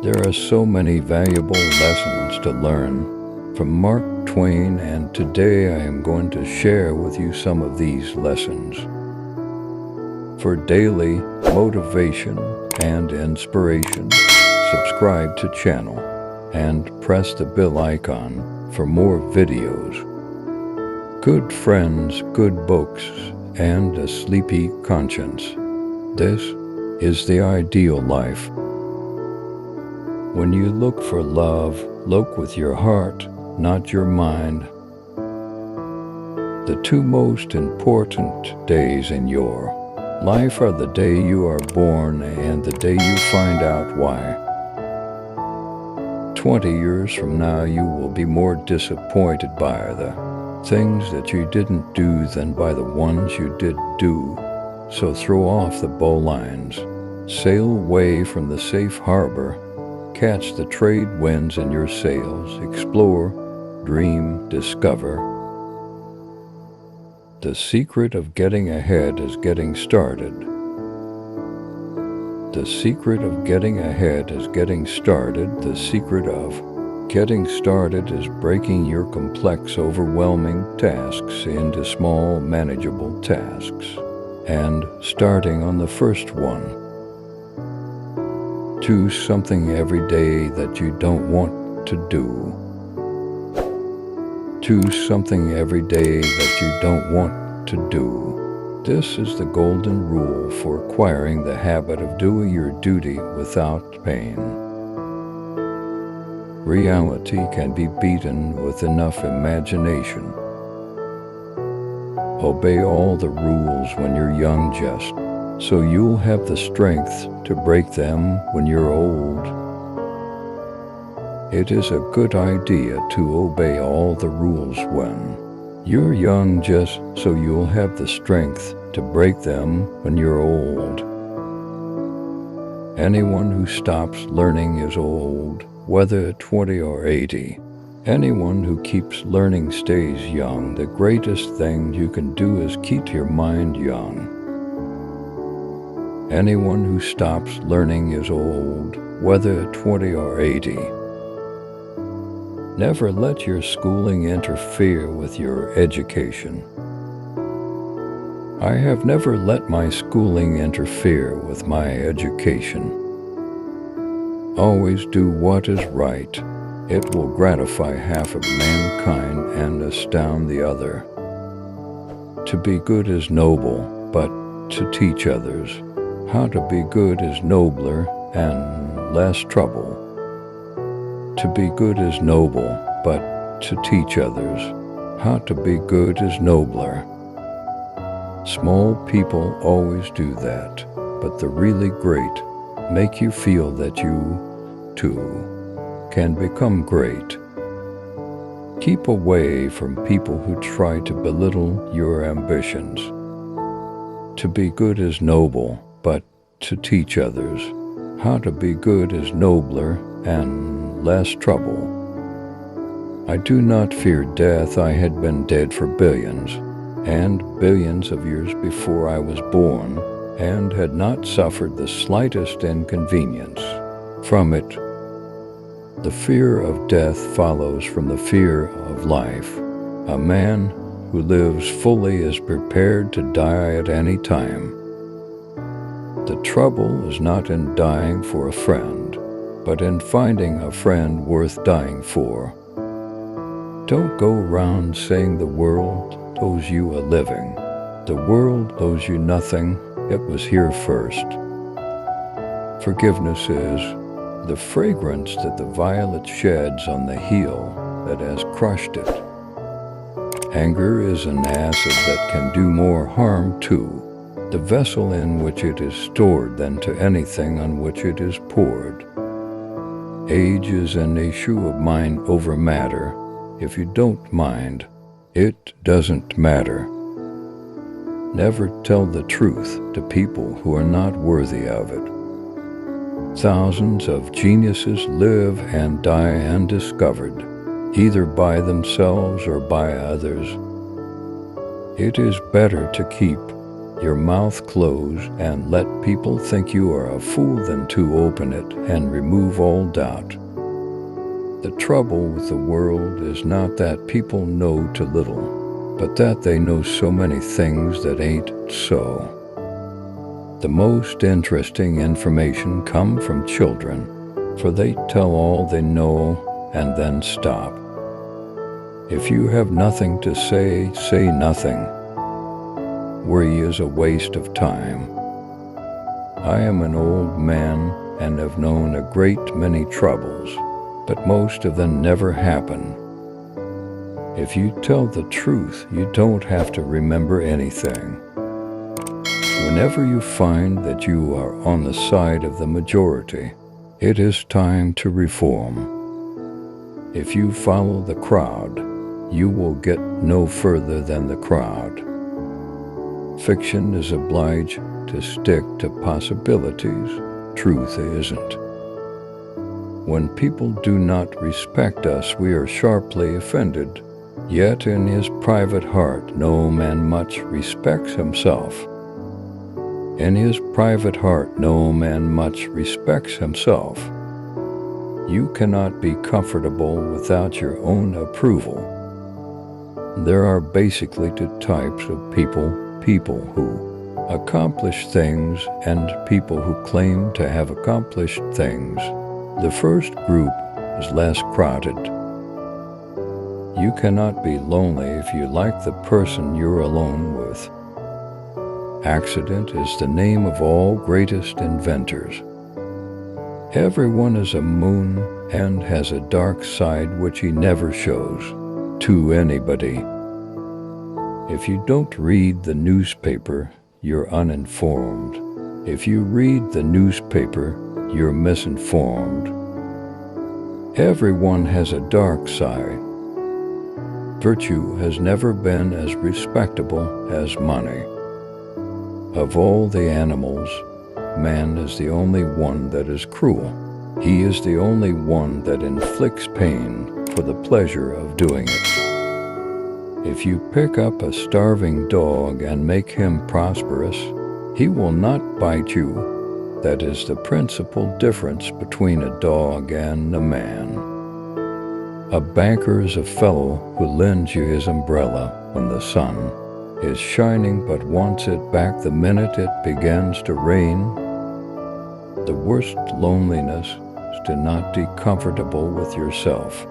There are so many valuable lessons to learn from Mark Twain, and today I am going to share with you some of these lessons. For daily motivation and inspiration, subscribe to channel and press the bell icon for more videos. Good friends, good books, and a sleepy conscience. This is the ideal life. When you look for love, look with your heart, not your mind. The two most important days in your life are the day you are born and the day you find out why. 20 years from now, you will be more disappointed by the things that you didn't do than by the ones you did do. So throw off the bowlines, sail away from the safe harbor, catch the trade winds in your sails, explore, dream, discover. The secret of getting ahead is getting started. The secret of getting ahead is getting started. The secret of getting started is breaking your complex, overwhelming tasks into small, manageable tasks, and starting on the first one. Do something every day that you don't want to do. Do something every day that you don't want to do. This is the golden rule for acquiring the habit of doing your duty without pain. Reality can be beaten with enough imagination. Obey all the rules when you're young, just so you'll have the strength to break them when you're old. It is a good idea to obey all the rules when you're young, just so you'll have the strength to break them when you're old. Anyone who stops learning is old, whether 20 or 80. Anyone who keeps learning stays young. The greatest thing you can do is keep your mind young. Anyone who stops learning is old, whether 20 or 80. Never let your schooling interfere with your education. I have never let my schooling interfere with my education. Always do what is right. It will gratify half of mankind and astound the other. To be good is noble, but to teach others how to be good is nobler and less trouble. To be good is noble, but to teach others how to be good is nobler. Small people always do that, but the really great make you feel that you, too, can become great. Keep away from people who try to belittle your ambitions. To be good is noble, but to teach others how to be good is nobler and less trouble. I do not fear death. I had been dead for billions and billions of years before I was born, and had not suffered the slightest inconvenience from it. The fear of death follows from the fear of life. A man who lives fully is prepared to die at any time. The trouble is not in dying for a friend, but in finding a friend worth dying for. Don't go around saying the world owes you a living. The world owes you nothing. It was here first. Forgiveness is the fragrance that the violet sheds on the heel that has crushed it. Anger is an acid that can do more harm to the vessel in which it is stored than to anything on which it is poured. Age is an issue of mind over matter. If you don't mind, it doesn't matter. Never tell the truth to people who are not worthy of it. Thousands of geniuses live and die undiscovered, either by themselves or by others. It is better to keep your mouth close and let people think you are a fool than to open it and remove all doubt. The trouble with the world is not that people know too little, but that they know so many things that ain't so. The most interesting information come from children, for they tell all they know and then stop. If you have nothing to say, say nothing. Worry is a waste of time. I am an old man and have known a great many troubles, but most of them never happen. If you tell the truth, you don't have to remember anything. Whenever you find that you are on the side of the majority, it is time to reform. If you follow the crowd, you will get no further than the crowd. Fiction is obliged to stick to possibilities. Truth isn't. When people do not respect us, we are sharply offended. Yet in his private heart no man much respects himself. In his private heart no man much respects himself. You cannot be comfortable without your own approval. There are basically two types of people who accomplish things and people who claim to have accomplished things. The first group is less crowded. You cannot be lonely if you like the person you're alone with. Accident is the name of all greatest inventors. Everyone is a moon and has a dark side which he never shows to anybody. If you don't read the newspaper, you're uninformed. If you read the newspaper, you're misinformed. Everyone has a dark side. Virtue has never been as respectable as money. Of all the animals, man is the only one that is cruel. He is the only one that inflicts pain for the pleasure of doing it. If you pick up a starving dog and make him prosperous, he will not bite you. That is the principal difference between a dog and a man. A banker is a fellow who lends you his umbrella when the sun is shining but wants it back the minute it begins to rain. The worst loneliness is to not be comfortable with yourself.